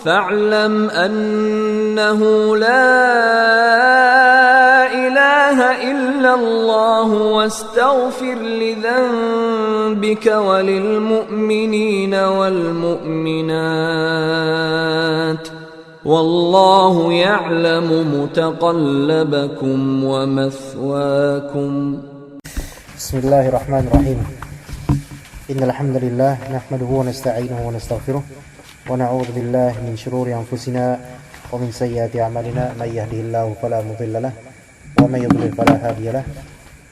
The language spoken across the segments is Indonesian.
فاعلم أنه لا إله إلا الله واستغفر لذنبك وللمؤمنين والمؤمنات والله يعلم متقلبكم ومثواكم. بسم الله الرحمن الرحيم. إن الحمد لله نحمده ونستعينه ونستغفره ونعوذ بالله من شرور أنفسنا ومن سيئات أعمالنا من يهده الله فلا مضل له ومن يضلل فلا هادي له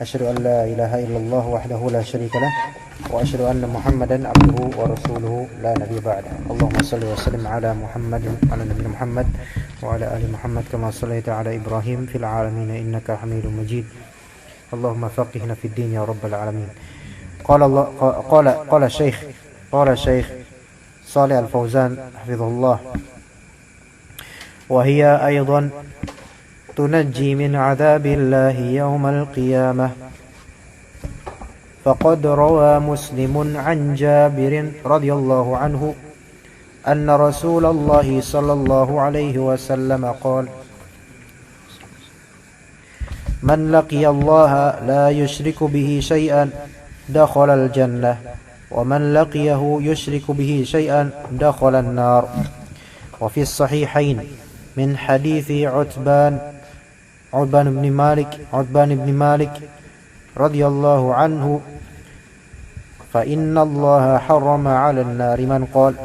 أشهد أن لا إله إلا الله وحده لا شريك له وأشهد أن محمدا عبده ورسوله لا نبي بعده. اللهم صل وسلم على محمد وعلى نبينا محمد وعلى آل محمد كما صليت على إبراهيم في العالمين إنك حميد مجيد. اللهم فقهنا في الدين يا رب العالمين. قال الشيخ صالح الفوزان حفظه الله: وهي أيضا تنجي من عذاب الله يوم القيامة. فقد روى مسلم عن جابر رضي الله عنه أن رسول الله صلى الله عليه وسلم قال: من لقي الله لا يشرك به شيئا دخل الجنة ومن لقيه يشرك به شيئا دخل النار. وفي الصحيحين من حديث عتبان بن مالك رضي الله عنه: فإن الله حرم على النار من قال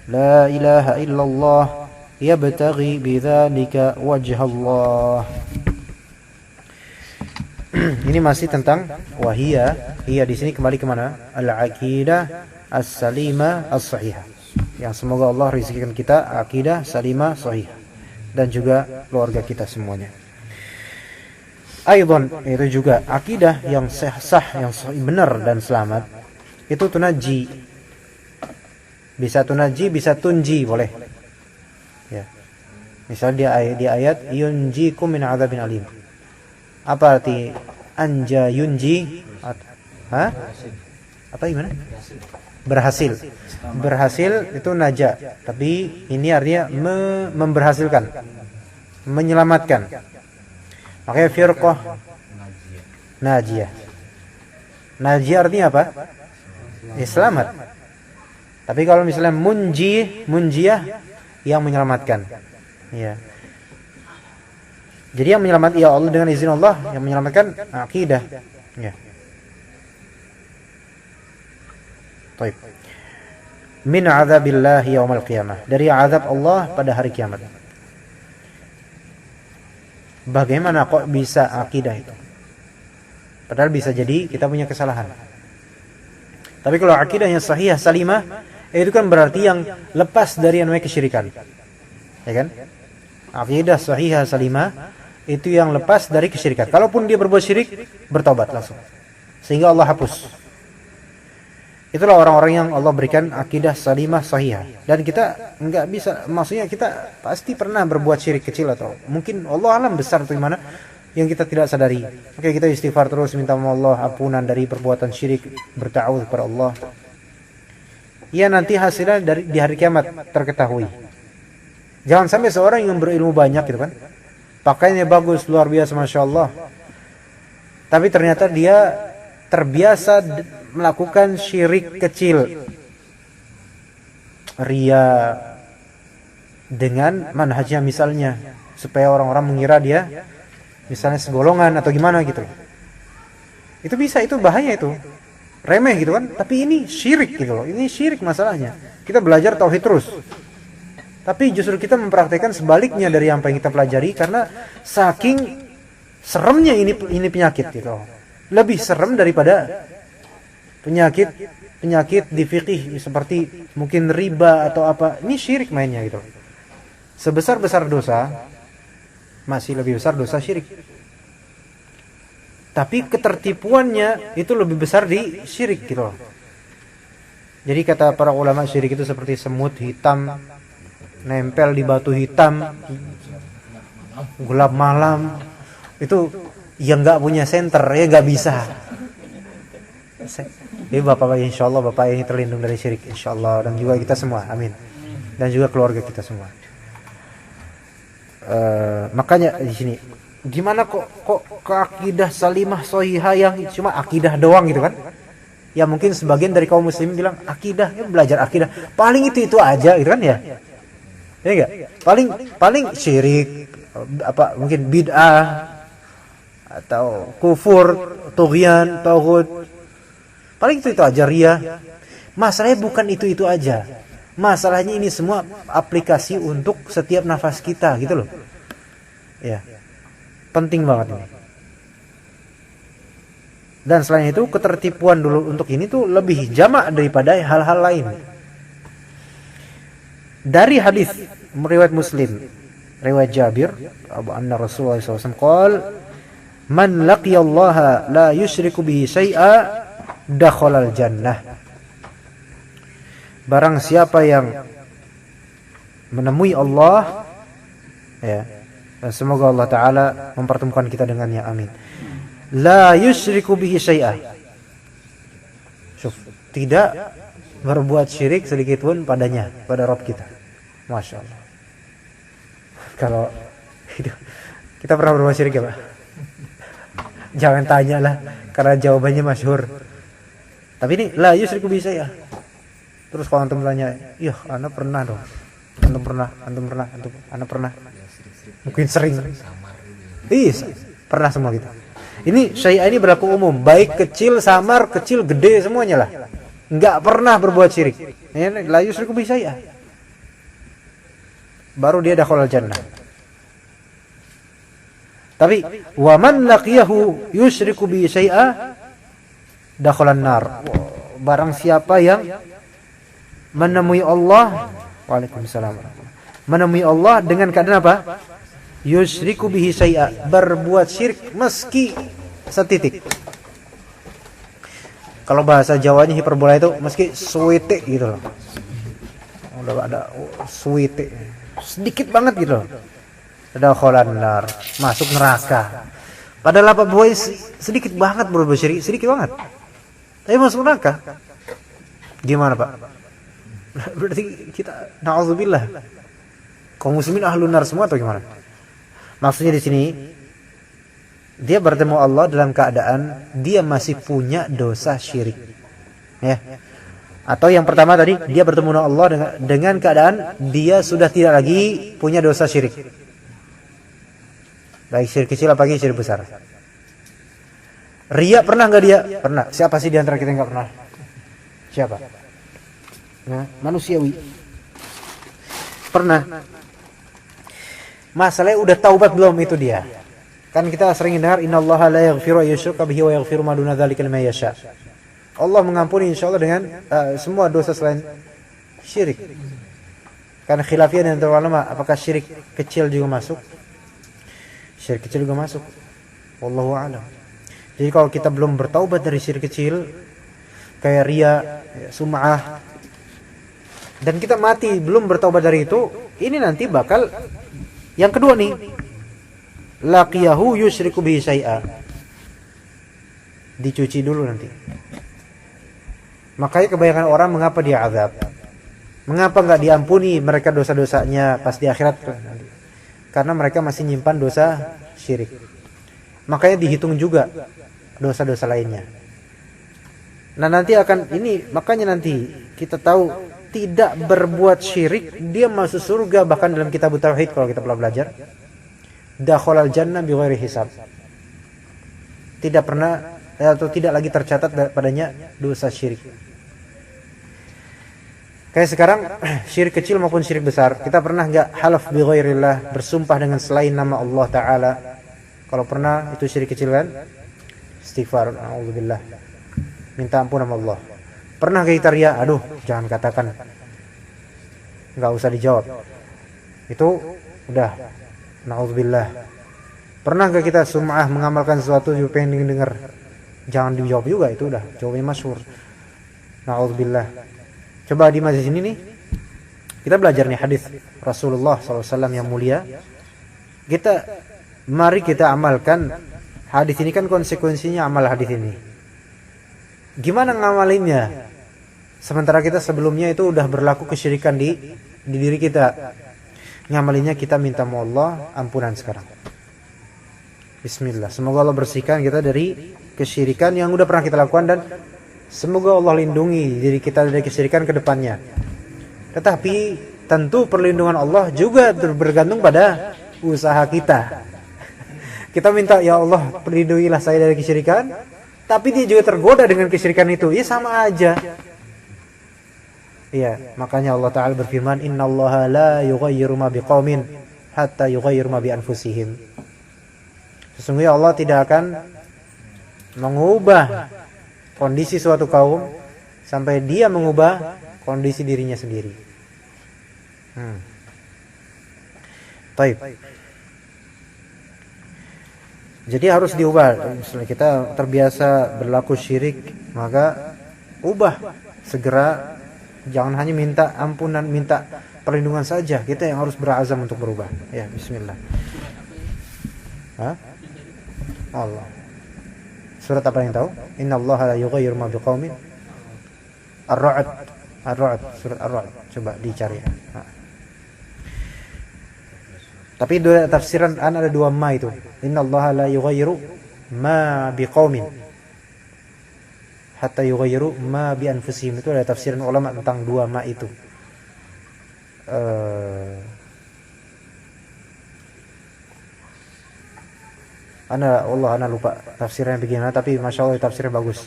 لا إله إلا الله يبتغي بذلك وجه الله. Ini masih tentang wahiyah. Hiya di sini kembali ke mana? Al-aqidah as-salimah as-sahihah. Yang semoga Allah rizkikan kita aqidah salimah sahihah dan juga keluarga kita semuanya. Aidan, itu juga aqidah yang sah, yang benar dan selamat. Itu tunaji. Bisa tunaji, bisa tunji, boleh. Ya. Misalnya di ayat yunjikum min adzabin alim. Apa arti anja yunji? Apa gimana? Berhasil itu naja, tapi ini artinya memberhasilkan, menyelamatkan. Makanya firqah najiyah. Najiyah artinya apa? Selamat. Tapi kalau misalnya munjiyah yang menyelamatkan. Ya. Jadi yang menyelamatkan ya Allah, dengan izin Allah yang menyelamatkan akidah. Ya. Baik. Min azabillah yaumil qiyamah. Dari azab Allah pada hari kiamat. Bagaimana kok bisa akidah itu? Padahal bisa jadi kita punya kesalahan. Tapi kalau akidahnya sahih salimah, itu kan berarti yang lepas dari yang namanya kesyirikan. Ya kan? Akidah sahih salimah itu yang lepas dari kesyirikan. Kalaupun dia berbuat syirik, bertobat langsung. Sehingga Allah hapus. Itulah orang-orang yang Allah berikan akidah salimah sahihah. Dan kita enggak bisa, maksudnya kita pasti pernah berbuat syirik kecil atau mungkin Allah alam besar atau gimana yang kita tidak sadari. Oke, kita istighfar terus, minta sama Allah ampunan dari perbuatan syirik, bertawud kepada Allah. Ya nanti hasilnya di hari kiamat terketahui. Jangan sampai seorang yang berilmu banyak gitu kan, pakaiannya bagus, luar biasa, Masya Allah, tapi ternyata dia terbiasa melakukan syirik kecil, ria, dengan manhajnya misalnya, supaya orang-orang mengira dia misalnya segolongan atau gimana gitu. Itu bisa, itu bahaya, itu remeh gitu kan, tapi ini syirik gitu loh. Ini syirik masalahnya. Kita belajar tauhid terus, tapi justru kita mempraktikkan sebaliknya dari apa yang kita pelajari karena saking seremnya ini penyakit gitu. Lebih serem daripada penyakit di fikih seperti mungkin riba atau apa. Ini syirik mainnya gitu. Sebesar-besar dosa masih lebih besar dosa syirik. Tapi ketertipuannya itu lebih besar di syirik gitu. Jadi kata para ulama, syirik itu seperti semut hitam nempel di batu hitam, gelap malam. Itu yang nggak punya senter ya nggak bisa. Jadi Bapak insya Allah Bapak ini terlindung dari syirik insya Allah, dan juga kita semua, amin. dan juga keluarga kita semua. Makanya di sini gimana kok ke akidah salimah shahihah yang cuma akidah doang gitu kan? Ya mungkin sebagian dari kaum muslimin bilang akidah, ya belajar akidah paling itu aja gitu kan ya. Ya enggak? Paling syirik, apa mungkin bid'ah atau kufur, tughyan, tauhid. Paling itu aja, riya. Masalahnya bukan itu aja. Masalahnya ini semua aplikasi untuk setiap nafas kita gitu loh. Ya. Penting banget ini. Dan selain itu ketertipuan dulu untuk ini tuh lebih jamak daripada hal-hal lain. Dari hadis riwayat Muslim, riwayat Jabir, anna Rasulullah SAW qala, "Man laqiyallaha la yusyriku bihi syai'a, dakhalal jannah." Barang siapa yang menemui Allah, ya, dan semoga Allah Ta'ala mempertemukan kita dengannya, amin. La yusyriku bihi syai'ah. Tidak berbuat syirik sedikit pun padanya, pada Rabb kita. Masya Allah. Kalau kita pernah berbuat syirik ya Pak? Jangan tanyalah, karena jawabannya masyhur. Tapi ini la yusyriku bihi syai'ah. Terus kalau antum tanya, iya, ana pernah dong. Antum pernah. Ana pernah. Mungkin sering. Iya, pernah semua gitu. Ini syai'ah ini berlaku umum, baik kecil, samar, kecil, gede, semuanya lah. Enggak pernah berbuat syirik. Ini la yusyriku bihi syai'ah. Baru dia dakhalal jannah. Tapi wa man laqiyahu yusyriku bihi syai'ah, dakhalan nar. Barang siapa yang menemui Allah, waalaikumsalam, menemui Allah dengan keadaan apa? Yusyriku bihi syai'a, berbuat syirik meski setitik. Kalau bahasa Jawanya hiperbola itu meski suwite gitu loh. Udah ada suwite, sedikit banget gitu loh. Ada kholan nar, masuk neraka. Padahal apa boy sedikit banget berbuat syirik, sedikit banget. Tapi masuk neraka. Gimana Pak? Berarti kita na'udzubillah kaum muslimin ahlun nar semua atau gimana? Maksudnya di sini dia bertemu Allah dalam keadaan dia masih punya dosa syirik. Ya. Atau yang pertama tadi dia bertemu Allah dengan keadaan dia sudah tidak lagi punya dosa syirik. Baik syirik kecil apalagi syirik besar. Riya pernah enggak dia? Pernah. Siapa sih di antara kita yang enggak pernah? Siapa? Nah, manusiawi. Pernah. Masalahnya udah taubat belum itu dia. Kan kita sering dengar innallaha la yaghfiru ayyushraka bihi wa yaghfiru ma duna dzalika liman yasha. Allah mengampuni insyaallah dengan semua dosa selain syirik. Karena khilafiyah dan ulama apakah syirik kecil juga masuk? Syirik kecil juga masuk. Wallahu a'lam. Jadi kalau kita belum bertaubat dari syirik kecil kayak riya, sum'ah, dan kita mati belum bertaubat dari itu, ini nanti bakal yang kedua nih, laqiyahu yusyriku bihi syai'a, dicuci dulu nanti. Makanya kebanyakan orang mengapa dia azab, mengapa nggak diampuni mereka dosa-dosanya pas di akhirat? Karena mereka masih nyimpan dosa syirik. Makanya dihitung juga dosa-dosa lainnya. Nah nanti akan ini, makanya nanti kita tahu tidak berbuat syirik dia masuk surga, bahkan dalam kitab tauhid kalau kita pernah belajar, dakhalal jannah bighairi hisab. Tidak pernah atau tidak lagi tercatat padanya dosa syirik. Kayak sekarang syirik kecil maupun syirik besar, kita pernah enggak halaf bighairillah, bersumpah dengan selain nama Allah Ta'ala? Kalau pernah itu syirik kecil kan? Istighfar, a'udzubillah, minta ampun sama Allah. Pernah kita riya? Aduh, jangan katakan. Enggak usah dijawab. Itu udah na'udzubillah. Pernah enggak kita sum'ah mengamalkan sesuatu yang pengen dengar? Jangan dijawab juga, itu udah jawabnya masyhur. Na'udzubillah. Coba di majlis ini nih, kita belajar nih hadis Rasulullah SAW yang mulia. Mari kita amalkan hadis ini, kan konsekuensinya amal hadis ini. Gimana ngamalinnya? Sementara kita sebelumnya itu udah berlaku kesyirikan di di diri kita, ngamalinya kita minta sama Allah ampunan sekarang. Bismillah. Semoga Allah bersihkan kita dari kesyirikan yang udah pernah kita lakukan, dan semoga Allah lindungi diri kita dari kesyirikan ke depannya. Tetapi tentu perlindungan Allah juga bergantung pada usaha kita. Kita minta, ya Allah perlindungilah saya dari kesyirikan, tapi dia juga tergoda dengan kesyirikan itu, ya sama aja. Iya, makanya Allah Ta'ala berfirman, innallaha la yughayyiru ma biqaumin hatta yughayyiru ma bi anfusihim. Sesungguhnya Allah tidak akan mengubah kondisi suatu kaum sampai dia mengubah kondisi dirinya sendiri. Baik. Jadi harus diubah. Misalnya kita terbiasa berlaku syirik, maka ubah segera. Jangan hanya minta ampunan, minta perlindungan saja. Kita yang harus berazam untuk berubah. Ya, bismillah. Hah? Allah. Surat apa yang tahu? Innallaha la yughayyiru ma biqaumin. Ar-Ra'd. Ar-Ra'd, surat Ar-Ra'd. Coba dicari. Tapi dua tafsiran ada dua ma itu. Innallaha la yughayyiru ma biqaumin hatta yughayyiru ma bi anfusihim. Itu ada tafsiran ulama tentang dua ma itu. Ana lupa tafsirnya bagaimana, tapi masya Allah tafsirnya bagus.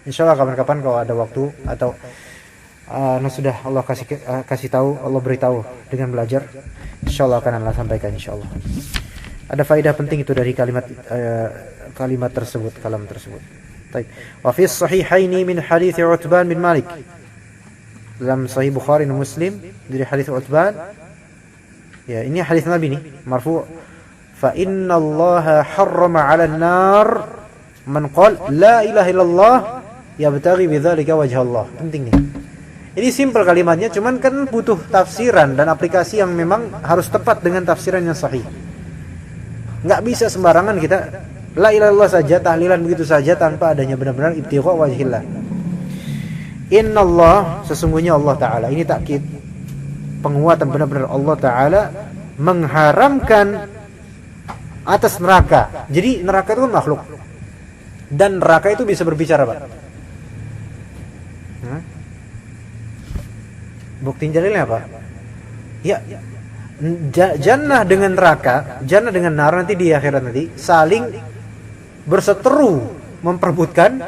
Insya Allah kapan-kapan kalau ada waktu atau sudah Allah kasih tahu, Allah beritahu dengan belajar, insya Allah akan Allah sampaikan insya Allah. Ada faedah penting itu dari kalimat tersebut, kalam tersebut. Baik. Wa fi sahihaini min hadits Utsman bin Malik. Dalam Sahih Bukhari dan Muslim dari hadits Utsman. Ya, ini hadits Nabi nih, marfu'. Fa inna Allah harrama 'ala an-nar man qala la ilaha illallah yabtaghi bidzalika wajha Allah. Penting nih. Ini simpel kalimatnya, cuman kan butuh tafsiran dan aplikasi yang memang harus tepat dengan tafsiran yang sahih. Enggak bisa sembarangan kita la ilaha illallah saja, tahlilan begitu saja tanpa adanya benar-benar ibtigha wajhillah. Innallah, sesungguhnya Allah Ta'ala, ini takkid, penguatan benar-benar Allah Ta'ala mengharamkan atas neraka. Jadi neraka itu kan makhluk, dan neraka itu bisa berbicara, Pak. Bukti dalilnya apa? Ya, jannah dengan neraka, jannah dengan nar nanti di akhirat nanti saling berseteru memperebutkan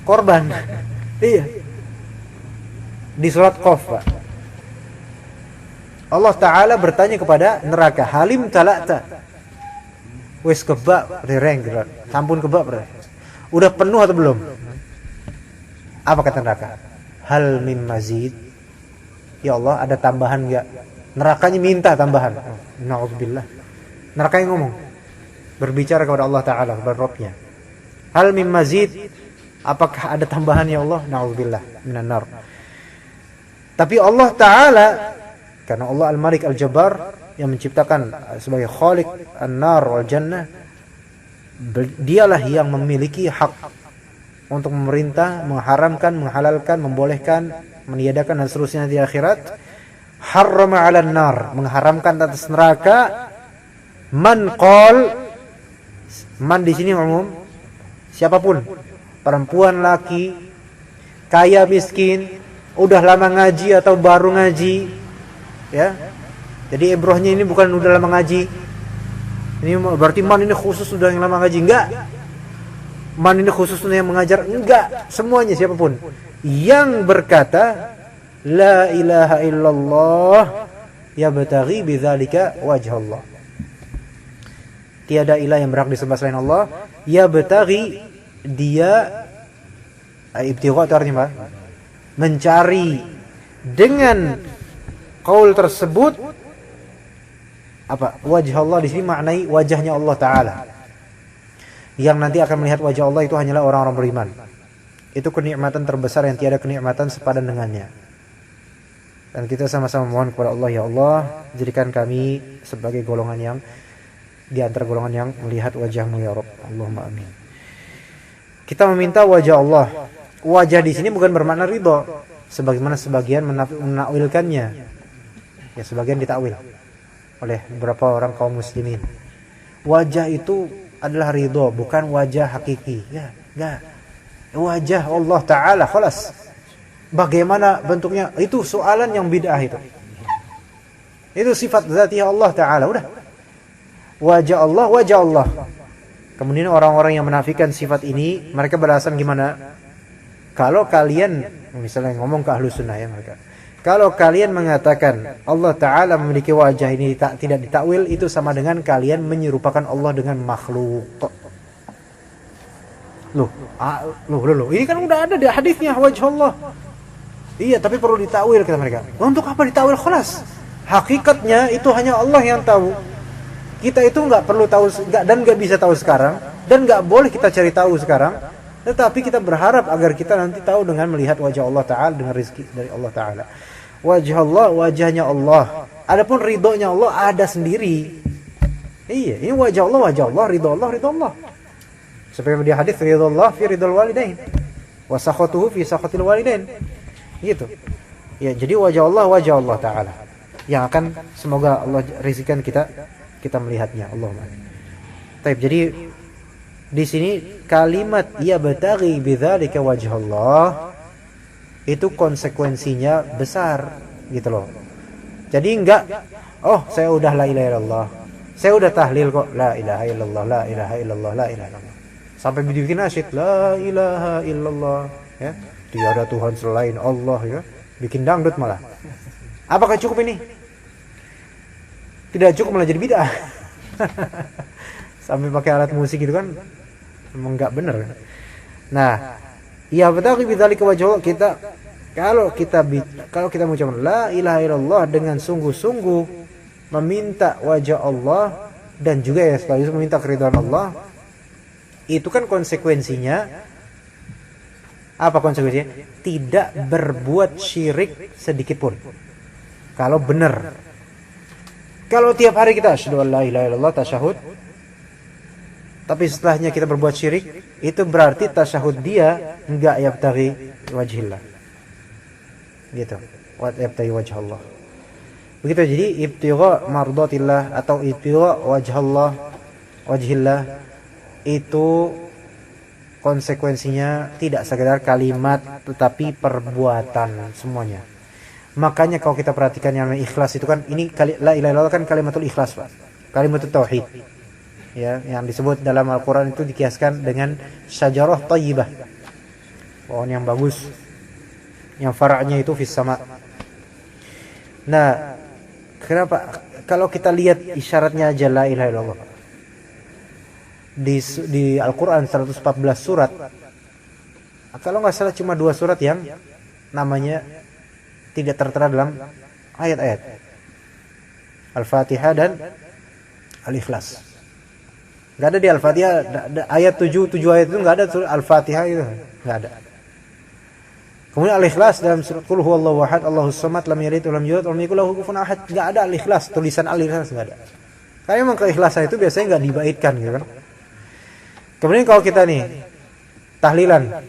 korban. Iya. Di surat Qaf, Pak. Allah Ta'ala bertanya kepada neraka, halim talata. Wes kebab, dereng, sampun kebab, udah penuh atau belum? Apa kata neraka? Hal min mazid. Ya Allah, ada tambahan enggak? Nerakanya minta tambahan. Na'udzubillah. Nerakanya ngomong, berbicara kepada Allah Ta'ala, kepada Rabbnya. Hal min mazid. Apakah ada tambahan ya Allah? Na'udzubillah minan nar. Tapi Allah Ta'ala, karena Allah Al-Malik Al-Jabbar yang menciptakan sebagai Khaliq An-Nar wal Jannah, dialah yang memiliki hak untuk memerintah, mengharamkan, menghalalkan, membolehkan, meniadakan dan seterusnya di akhirat. Harrama 'alan nar, mengharamkan atas neraka. Man qol, man di sini umum, siapapun, perempuan, laki, kaya, miskin, udah lama ngaji atau baru ngaji, ya. Jadi ibrohnya ini bukan udah lama ngaji. Ini berarti man ini khusus sudah yang lama ngaji, enggak. Man ini khusus yang mengajar, enggak. Semuanya siapapun yang berkata la ilaha illallah yabtaghi bidzalika wajh Allah. Tiada ilah yang berhak disembah selain Allah. Yabtaghi, dia ibtigha itu artinya apa? Mencari. Dengan qaul tersebut apa? Wajh Allah di sini maknai wajahnya Allah Ta'ala. Yang nanti akan melihat wajah Allah itu hanyalah orang-orang beriman. Itu kenikmatan terbesar yang tiada kenikmatan sepadan dengannya. Dan kita sama-sama mohon kepada Allah, ya Allah, jadikan kami sebagai golongan yang di antara golongan yang melihat wajah-Mu ya Rabb. Allahumma amin. Kita meminta wajah Allah. Wajah di sini bukan bermakna ridha, sebagaimana sebagian menakwilkannya. Ya sebagian ditakwil oleh beberapa orang kaum muslimin. Wajah itu adalah ridho, bukan wajah hakiki. Ya, enggak. Wajah Allah Ta'ala, khalas. Bagaimana bentuknya? Itu soalan yang bid'ah itu. Itu sifat zatiyah Allah Ta'ala, udah. Wajah Allah, wajah Allah. Kemudian orang-orang yang menafikan sifat ini, mereka beralasan gimana? Kalau kalian, misalnya ngomong ke ahlu sunnah ya mereka. Kalau kalian mengatakan Allah Ta'ala memiliki wajah ini tidak ditakwil, itu sama dengan kalian menyerupakan Allah dengan makhluk. Loh, ini kan udah ada di hadisnya wajah Allah. Iya, tapi perlu ditakwil kata mereka. Untuk apa ditakwil? Khalas. Hakikatnya itu hanya Allah yang tahu. Kita itu nggak perlu tahu dan nggak bisa tahu sekarang dan nggak boleh kita cari tahu sekarang. Tetapi kita berharap agar kita nanti tahu dengan melihat wajah Allah Ta'ala, dengan rezeki dari Allah Ta'ala. Wajah Allah, wajahnya Allah. Adapun ridhonya Allah ada sendiri. Iya, ini wajah Allah, ridho Allah. Seperti di hadis, ridho Allah fi ridhol walidain, wa sakhatuhu fi sakhatil walidain. Gitu. Ya, jadi wajah Allah Ta'ala. Yang akan semoga Allah rezekikan kita melihatnya. Allahumma. Baik, jadi di sini kalimat ya bataghi bidzalika wajh Allah itu konsekuensinya besar gitu loh. Jadi enggak, oh saya udah la ilaha illallah, saya udah tahlil kok, la ilaha illallah, la ilaha illallah, la ilaha illallah, sampai bikin nasyid la ilaha illallah, ya, tiada Tuhan selain Allah, ya, bikin dangdut malah. Apakah cukup ini? Tidak cukup, malah jadi bid'ah. Sampai pakai alat musik gitu kan, emang nggak bener. Nah, ya betul bidzalika wajh Allah. Kalau kita mengucapkan la ilaha illallah dengan sungguh-sungguh meminta wajah Allah dan juga ya sekaligus meminta keridhaan Allah, itu kan konsekuensinya apa konsekuensinya? Tidak berbuat syirik sedikit pun. Kalau benar. Kalau tiap hari kita asyhadu an la ilaha illallah tasyahud, tapi setelahnya kita berbuat syirik, itu berarti tasyahud dia enggak yabtaghi wajhillah. Gitu. Wa yabtaghi wajh Allah. Begitu, jadi ibtigha mardatillah atau ibtigha wajhillah itu konsekuensinya tidak sekedar kalimat tetapi perbuatan semuanya. Makanya kalau kita perhatikan yang ikhlas itu kan, ini la ilaha illallah kan kalimatul ikhlas, Pak. Kalimatul tauhid. Ya, yang disebut dalam Al-Qur'an itu dikiaskan dengan syajarah thayyibah. Pohon yang bagus. Yang far'nya itu fis sama. Nah, kenapa kalau kita lihat isyaratnya aja la ilaha illallah. Di Al-Qur'an 114 surat. Kalau nggak salah cuma 2 surat yang namanya tidak tertera dalam ayat-ayat. Al-Fatihah dan Al-Ikhlas. Enggak ada di Al-Fatihah ayat 7 ayat itu enggak ada, surah Al-Fatihah itu enggak ada. Kemudian Al-Ikhlas dalam surat Qul huwallahu ahad Allahus samad lam yalid wa lam yulad wa lam yakul lahu kufuwan ahad, enggak ada Al-Ikhlas, tulisan Al-Ikhlas enggak ada. Karena memang keikhlasan itu biasanya enggak dibaitkan gitu kan. Kemudian kalau kita nih tahlilan,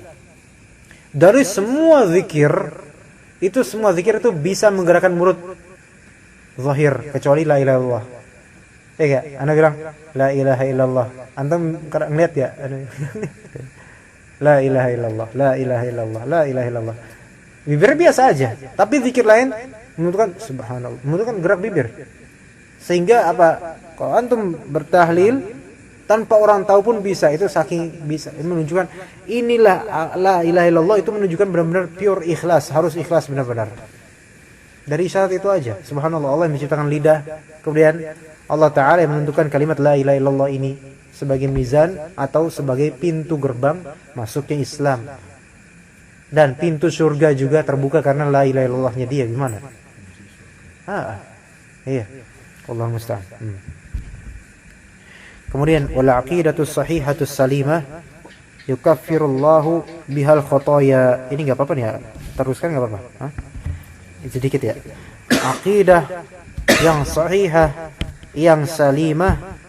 dari semua zikir itu bisa menggerakkan mulut zahir kecuali la ilaha illallah. Ya, Anda bilang la ilaha illallah. Antum ngeliat ya? La ilaha illallah, la ilaha illallah, la ilaha illallah. Bibir biasa aja, tapi zikir lain membutuhkan subhanallah, membutuhkan gerak bibir. Sehingga apa? Kalau antum bertahlil tanpa orang tahu pun bisa, itu saking bisa. Ini menunjukkan inilah la ilaha illallah, itu menunjukkan benar-benar pure ikhlas, harus ikhlas benar-benar. Dari syarat itu aja. Subhanallah, Allah yang menciptakan lidah, kemudian Allah Ta'ala yang menentukan kalimat la ilaha illallah ini sebagai mizan atau sebagai pintu gerbang masuknya Islam. Dan pintu surga juga terbuka karena la ilaha illallahnya dia. Gimana? Iya. Allah musta'an. Kemudian wal aqidatus sahihatus salimah yukaffirullahu bihal khotoya. Ini enggak apa-apa nih ya. Teruskan enggak apa-apa. Sedikit ya. Aqidah yang sahihah, yang salimah,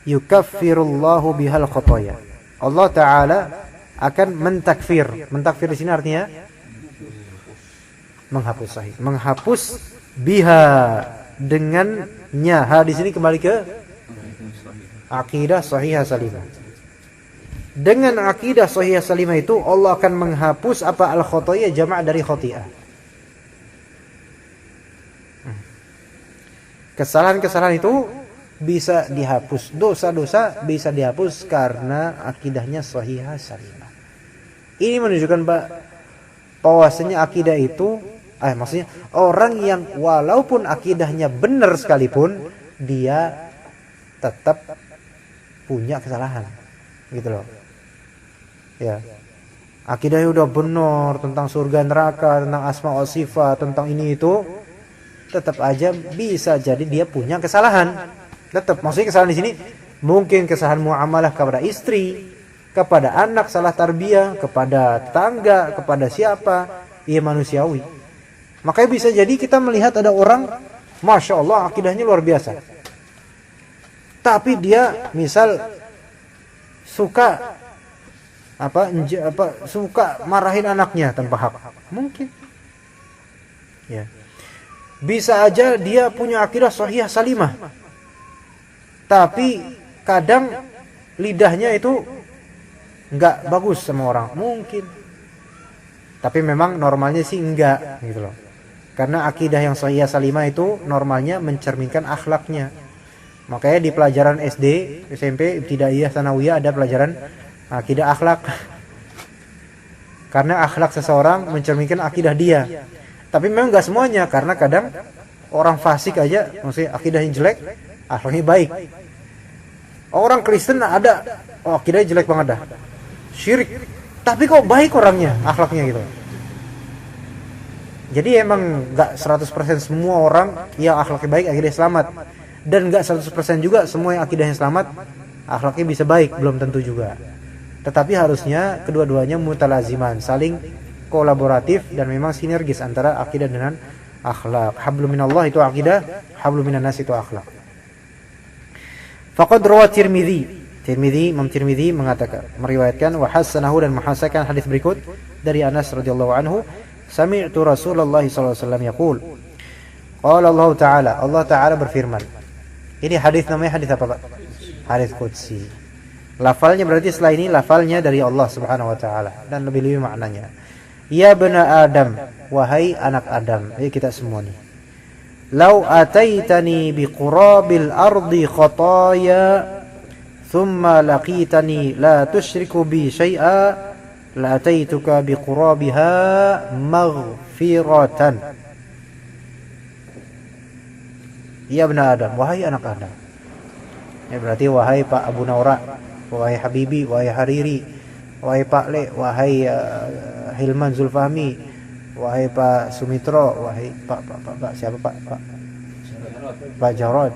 yukaffirullahu bihal khotoya. Allah Ta'ala akan mentakfir. Mentakfir di sini artinya menghapus sahih. Menghapus biha dengannya. Ha di sini kembali ke akidah sahihah salimah. Dengan akidah sahihah salimah itu Allah akan menghapus apa al-khotoiyah, jama' dari khoti'ah. Kesalahan-kesalahan itu bisa dihapus, dosa-dosa bisa dihapus karena akidahnya sahihah salimah. Ini menunjukkan bahwasanya akidah itu maksudnya orang yang walaupun akidahnya benar sekalipun dia tetap punya kesalahan. Gitu loh. Ya. Akidahnya udah benar tentang surga neraka, tentang asma wa sifat, tentang ini itu, tetap aja bisa jadi dia punya kesalahan. Tetap, maksudnya kesalahan di sini mungkin kesalahan muamalah kepada istri, kepada anak, salah tarbiyah, kepada tetangga, kepada siapa, ia manusiawi. Makanya bisa jadi kita melihat ada orang, masya Allah akidahnya luar biasa, tapi dia misal suka suka marahin anaknya tanpa hak, mungkin. Ya. Bisa aja dia punya akidah sahihah salimah, tapi kadang lidahnya itu enggak bagus sama orang, mungkin. Tapi memang normalnya sih enggak, gitu loh. Karena akidah yang sahihah salimah itu normalnya mencerminkan akhlaknya. Makanya di pelajaran SD, SMP, ibtidaiyah, tsanawiyah ada pelajaran akidah akhlak. Karena akhlak seseorang mencerminkan akidah dia. Tapi memang enggak semuanya, karena kadang orang fasik aja, maksudnya akidahnya jelek, akhlaknya baik. Orang Kristen ada, akidahnya jelek banget dah, syirik, tapi kok baik orangnya, akhlaknya gitu. Jadi emang enggak 100% semua orang yang akhlaknya baik akidahnya selamat, dan enggak 100% juga semua yang akidahnya selamat akhlaknya bisa baik, belum tentu juga. Tetapi harusnya kedua-duanya mutalaziman, saling kolaboratif dan memang sinergis antara akidah dengan akhlak. Hablum minallah itu akidah, hablum minan nas itu akhlak. Faqad rawat Imam Tirmidzi mengatakan, meriwayatkan wa hasanahu dan menghasankan hadis berikut dari Anas radhiyallahu anhu, sami'tu Rasulullah sallallahu alaihi wasallam yaqul, qala Allah Ta'ala berfirman. Ini hadis namanya hadis apa, Pak? Hadis qudsi. Lafalnya berarti setelah ini lafalnya dari Allah Subhanahu wa taala dan lebih-lebih maknanya. Ya bena Adam, wahai anak Adam, kita semua nih. Lau ataitani biqurabil ardi khataya thumma laqitani la tusyriku bi syai'a la ataituka biqurabiha maghfiratan. Ya bena Adam, wahai anak Adam. Ya berarti wahai Pak Abu Naura, wahai Habibi, wahai Hariri, wahai Pak Le, wahai Hilman Zulfahmi, wahai Pak Sumitro, wahai Pak siapa Pak Jarod,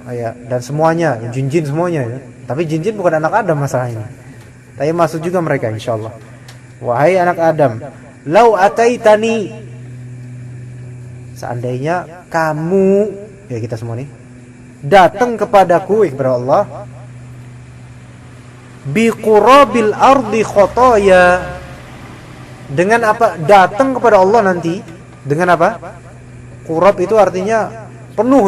ya, dan semuanya, jin-jin semuanya ya. Tapi jin-jin bukan anak Adam masalah ini, tapi masuk juga mereka insyaallah. Wahai anak Adam, lau ataitani, seandainya kamu, ya kita semua nih, datang kepadaku, kepada Allah, biqurabil ardi khotoya, dengan apa? Datang kepada Allah nanti dengan apa? Qurab itu artinya penuh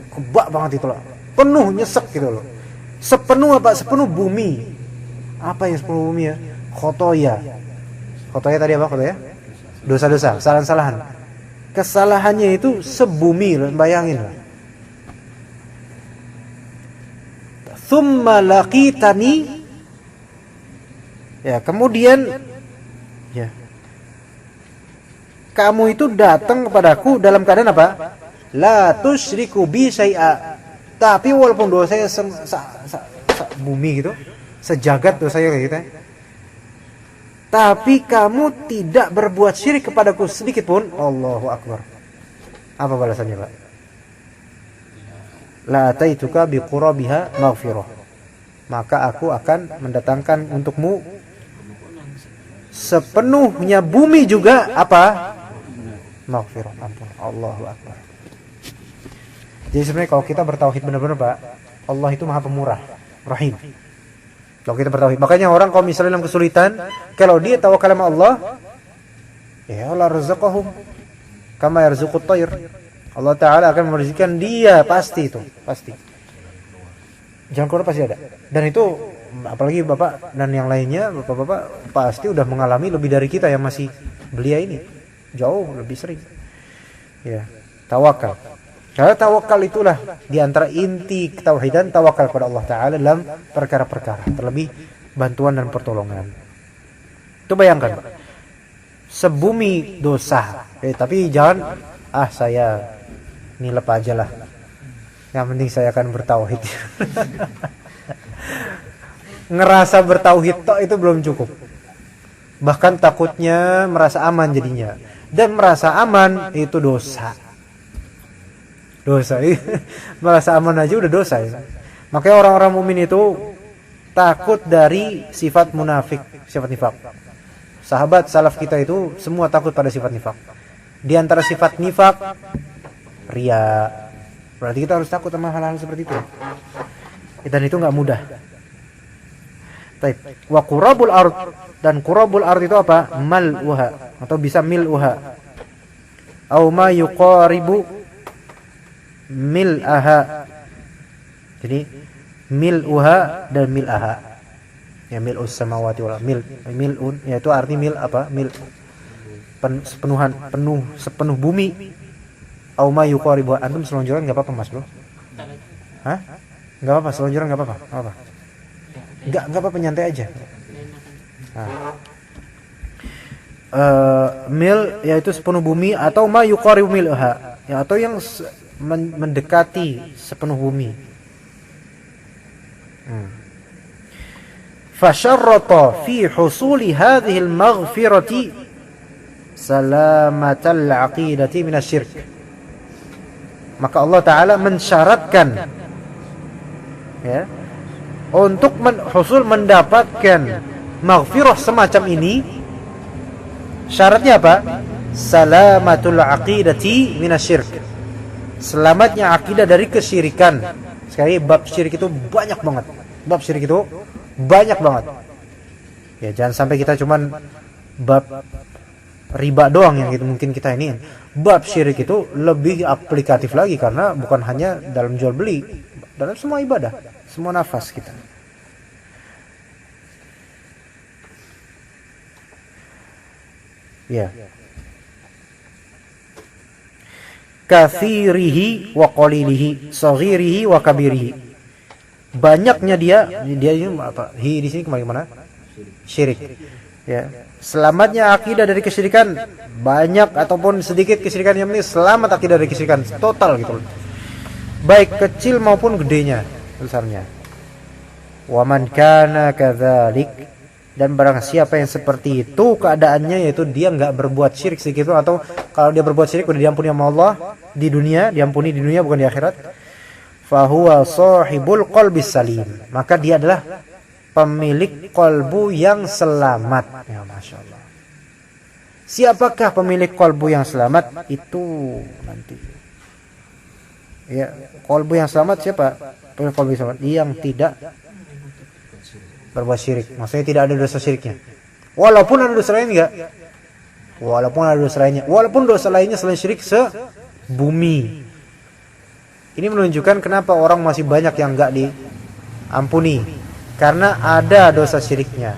kebak banget itu lah, penuh nyesek gitu loh. Sepenuh apa? Sepenuh bumi. Apa yang sepenuh bumi ya? Khotoya tadi apa khotoya? Dosa-dosa, kesalahan-kesalahan. Kesalahannya itu sebumi loh, bayangin lah. Thumma laqitani, ya, kemudian ya, kamu itu datang kepadaku dalam keadaan apa? La tusyriku bi syai'a. Tapi walaupun dosanya bumi gitu, sejagat dosanya kayak gitu, tapi kamu tidak berbuat syirik kepadaku sedikit pun. Allahu Akbar. Apa balasannya, Pak? La ataituka biqurabiha maghfirah. Maka aku akan mendatangkan untukmu sepenuhnya bumi juga apa? Maghfirah, ampun. Allahu Akbar. Jadi sebenarnya kalau kita bertauhid benar-benar, Pak, Allah itu Maha Pemurah, Rahim. Kalau kita bertauhid, makanya orang kalau misalnya dalam kesulitan, kalau dia tawakal sama Allah, ya Allah razaqahum. kama yarzuqut tayr. Allah Ta'ala akan merizkikan dia, pasti itu, pasti. Jalan keluar pasti ada. Dan itu apalagi Bapak dan yang lainnya, Bapak-bapak pasti udah mengalami lebih dari kita yang masih belia ini. Jauh lebih sering. Ya, tawakal. Karena tawakal itulah di antara inti ketauhidan, tawakal kepada Allah Ta'ala dalam perkara-perkara, terlebih bantuan dan pertolongan. Itu bayangkan, sebumi dosa, tapi jangan, saya nilep aja lah, yang penting saya akan bertauhid. Ngerasa bertauhid itu belum cukup, bahkan takutnya merasa aman jadinya, dan merasa aman itu dosa. Merasa aman aja udah dosa ya. Makanya orang-orang mukmin itu takut dari sifat munafik, sifat nifak. Sahabat salaf kita itu semua takut pada sifat nifak. Di antara sifat nifak, riya. Berarti kita harus takut sama hal-hal seperti itu. Dan itu nggak mudah. Taib. Wa qurabul ard, dan qurabul ard itu apa? Mal'uha, atau bisa mil'uha. Au ma yuqaribu mil'aha. Jadi mil'uha dan mil'aha. Ya, mil'us samawati wal mil'un, yaitu arti mil apa? Mil sepenuhan, sepenuh bumi. Au ma yuqaribu. Antum selonjoran enggak apa-apa, Mas, Bro? Hah? Enggak apa-apa, selonjoran enggak apa-apa. Apa? Enggak apa-apa, nyantai aja. Mil yaitu sepenuh bumi, atau ma yuqaribu mil'aha, ya, atau yang mendekati sepenuh bumi. Fasyarrata fi husuli hadhihi al-maghfirati salamatal aqidati minasyirk. Maka Allah Ta'ala mensyaratkan, ya, untuk mendapatkan maghfirah semacam ini, syaratnya apa? Salamatul aqidati minasyirk. Selamatnya akidah dari kesyirikan. Sekali, bab syirik itu banyak banget. Bab syirik itu banyak banget. Ya, jangan sampai kita cuman bab riba doang yang itu mungkin kita ini. Bab syirik itu lebih aplikatif lagi, karena bukan hanya dalam jual beli, dalam semua ibadah, semua nafas kita. Ya. Kathirihi wa qalilihi, saghirihi wa kabirihi. Banyaknya dia ini apa? Di sini kembali mana? Syirik. Ya. Selamatnya akidah dari kesyirikan, banyak ataupun sedikit kesyirikan, yang penting selamat akidah dari kesyirikan total gitu. Baik kecil maupun gedenya, besarnya. Wa man kana kadzalik, dan barang siapa yang seperti itu keadaannya, yaitu dia enggak berbuat syirik sedikit pun, atau kalau dia berbuat syirik udah diampuni sama Allah di dunia, diampuni di dunia bukan di akhirat. Fahuwa sahibul qalbis salim, maka dia adalah pemilik kolbu yang selamat. Ya, Masya Allah. Siapakah pemilik kolbu yang selamat? Itu nanti. Ya, kolbu yang selamat siapa? Pemilik kolbu yang selamat yang tidak berbuat syirik. Maksudnya tidak ada dosa syiriknya. Walaupun ada dosa lain enggak? Walaupun ada dosa lainnya. Walaupun dosa lainnya selain syirik sebumi. Ini menunjukkan kenapa orang masih banyak yang enggak diampuni. Karena ada dosa syiriknya.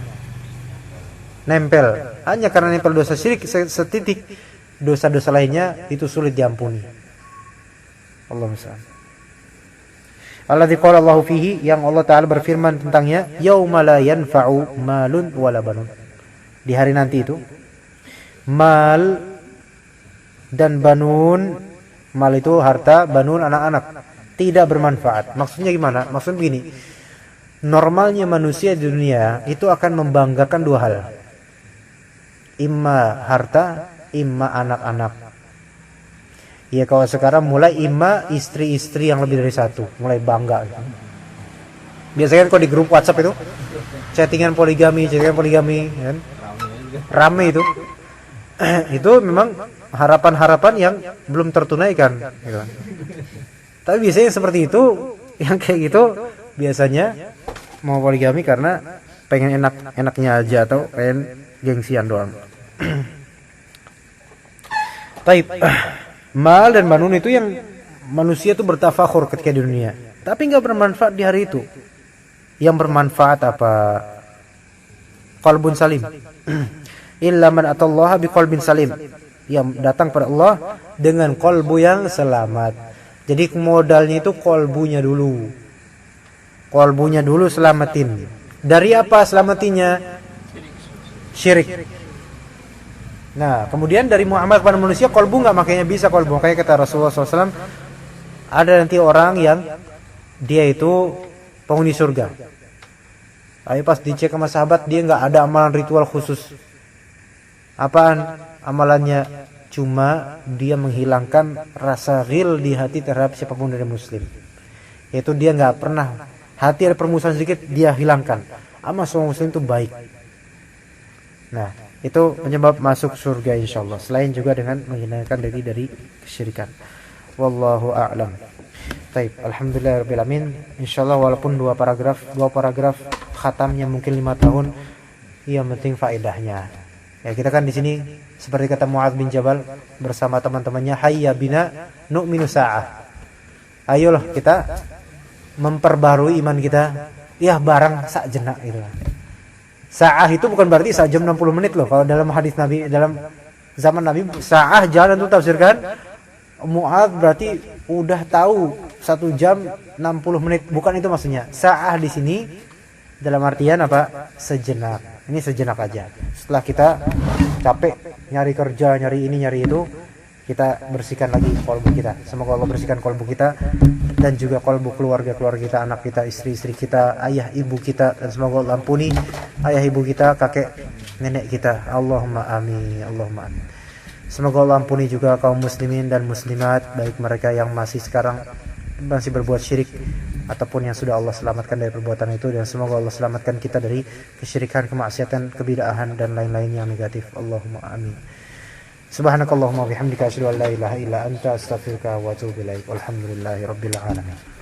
Nempel. Hanya karena nempel dosa syirik setitik, dosa-dosa lainnya itu sulit diampuni. Allahu musta'an. Alladzi qala Allahu fihi, yang Allah Ta'ala berfirman tentangnya, yauma la yanfa'u malun wala banun. Di hari nanti itu, mal dan banun, mal itu harta, banun anak-anak, tidak bermanfaat. Maksudnya gimana? Maksudnya begini, normalnya manusia di dunia itu akan membanggakan dua hal. Imma harta, imma anak-anak. Ya, kalau sekarang mulai imma istri-istri yang lebih dari satu, mulai bangga. Biasanya kan kalau di grup WhatsApp itu chattingan poligami, kan? Rame itu. Itu memang harapan-harapan yang belum tertunaikan, gitu. Tapi biasanya seperti itu, yang kayak gitu biasanya mau poligami karena pengen enak-enaknya aja, atau pengen gengsian doang. Taib. Mal dan banun itu yang manusia itu bertafakhur ketika di dunia, tapi nggak bermanfaat di hari itu. Yang bermanfaat apa? Qalbun salim. Illa man atallaha biqalbin salim. Yang datang pada Allah dengan kolbu yang selamat. Jadi modalnya itu kolbunya dulu. Kolbunya dulu selamatin. Dari apa selamatinya? Syirik. Nah, kemudian dari muamalah kepada manusia, kolbu nggak makanya bisa kolbu. Makanya kata Rasulullah SAW, ada nanti orang yang dia itu penghuni surga. Tapi pas dicek sama sahabat, dia nggak ada amalan ritual khusus. Apaan amalannya? Cuma dia menghilangkan rasa ghil di hati terhadap siapapun dari muslim. Yaitu dia nggak pernah hati ada permusuhan sedikit dia hilangkan. Ama semua muslim itu baik. Nah, itu penyebab masuk surga insyaallah. Selain juga dengan menghilangkan diri dari kesyirikan. Wallahu a'lam. Baik, alhamdulillahirabbil alamin. Insyaallah walaupun dua paragraf khatamnya mungkin 5 tahun, yang penting faedahnya. Ya, kita kan di sini seperti kata Muadz bin Jabal bersama teman-temannya, hayya bina nu'minu sa'ah. Ayolah kita memperbarui iman kita. Ya barang sak jenak itu. Sa'ah itu bukan berarti sak jam 60 menit loh. Kalau dalam hadis Nabi, dalam zaman Nabi, sa'ah jangan tuh tafsirkan Mu'adz berarti udah tahu 1 jam 60 menit. Bukan itu maksudnya. Sa'ah di sini dalam artian apa? Sejenak. Ini sejenak aja. Setelah kita capek nyari kerja, nyari ini, nyari itu, kita bersihkan lagi kolbu kita. Semoga Allah bersihkan kolbu kita dan juga kolbu keluarga kita, anak kita, istri kita, ayah ibu kita, dan semoga Allah ampuni ayah ibu kita, kakek nenek kita. Allahumma amin, Allahumma amin. Semoga Allah ampuni juga kaum muslimin dan muslimat, baik mereka yang masih sekarang masih berbuat syirik ataupun yang sudah Allah selamatkan dari perbuatan itu, dan semoga Allah selamatkan kita dari kesyirikan, kemaksiatan, kebid'ahan dan lain-lain yang negatif. Allahumma amin. Subhanakallahumma bihamdika asyhadu an la ilaha illa anta astaghfiruka wa atubu ilaik. Walhamdulillahirabbil alamin.